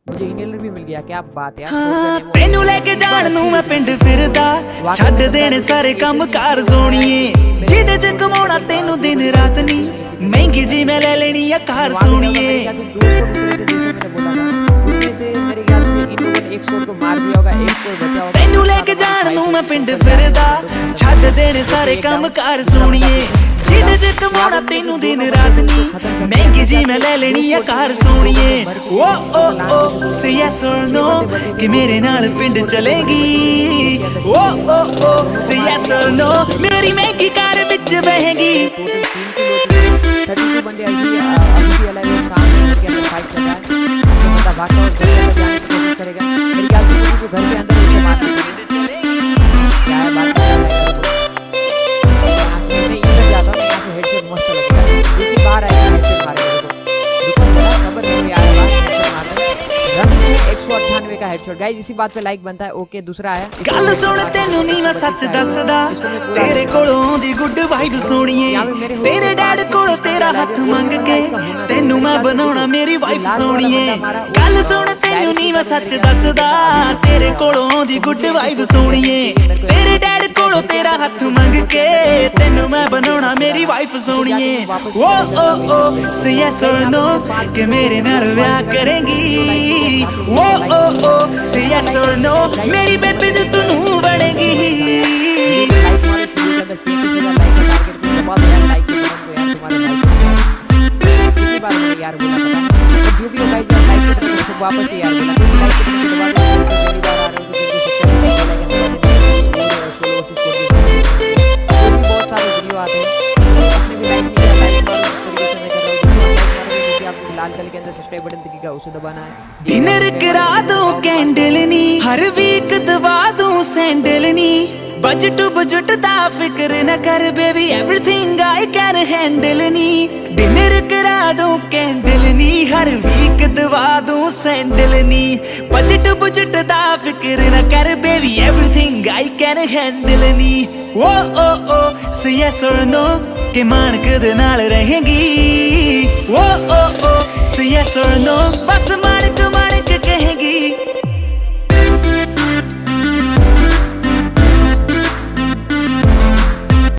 मुझे इनहेलर भी मिल गया, क्या बात है यार। हाँ, तेनू लेके जान नू मैं पिंड फिरदा, छड्ड देने सारे काम कार सोनिए, जिदे च कमाउणा तेनू दिन रात नी, महंगी जी मैं ले लेनी है कार सोनिए। तेनू लेके जान नू मैं पिंड फिरदा, छड्ड देने सारे काम कार सोनिए, जिदे च कमाउणा तेनू दिन रात नी, महंगी जी मैं ले लेनी है कार सोनिए। ओ ओ ओ से यस और नो कि मेरे नाल पिंड चलेगी, ओ ओ ओ से यस और नो मेरी महंगी कार विच बहेगी। बंदे अभी भी अलग है, सामने के अंदर फाइट चल रहा है, तो बंदा भागता हुआ घर के अंदर जाने की कोशिश करेगा। मेरे ख्याल से जो घर के अंदर उससे बात क्या है, बात कर रहा है। मैं इधर जाता हूँ, यहाँ से हेडसेट मस्त लगेगा, इसी बाहर आएगा हेडसेट मारेगा। रुको जरा खबर नहीं आ रहा है, हेडसेट मारता है रनिंग में 198 का हेडशॉट। गाइस इसी बात पे लाइक बनता है। ओके दूसरा आया, गल सुन तेनू नहीं मैं सच दसदा, तेरे कोलों दी गुड वाइब सोनिए, तेरे डैड कोलों तेरा हथ मंग के तेनू मैं बनाउणा मेरी वाइफ सोनिए। गल सुन तेनू नहीं मैं सच दसदा, तेरे कोलों दी गुड वाइब सोनिए, तेरे डैड कोलों तेरा हथ मंग के तेनू मैं बनाउणा मेरी वाइफ सोनिए। ओ ओ ओ से यस और नो कि मेरे नाल ब्याह करेगी, ओ ओ ओ से यस और नो मेरी बेबी तू नू बनेगी। यार बोला पता जो भी होगा यार लाइक के बटन को वापस यार बोला लाइक के बटन दबा दो। पहली बार आ रहे हो तो बहुत सारे वीडियो आते हैं, उसने भी लाइक नहीं किया, लाइक मारो इस तरीके से मैं कर रहा हूँ। आपको लाल कलर के अंदर सब्सक्राइब बटन दिखेगा, उसे दबाना है। डिनर करा दूं कैंडल नी, हर वीक दबा दूं सैंडल नी, बजट बजट दा फिक्र न कर baby everything I can handle knee. Dinner करा दूं कैंडल नी, हर वीक दबा दूं सैंडल नी, बजट बजट दा फिक्र न कर baby everything I can handle नी। Oh oh oh say yes और नो के मानक दे नाल रहेगी, ओ ओ ओ से यस और नो बस मान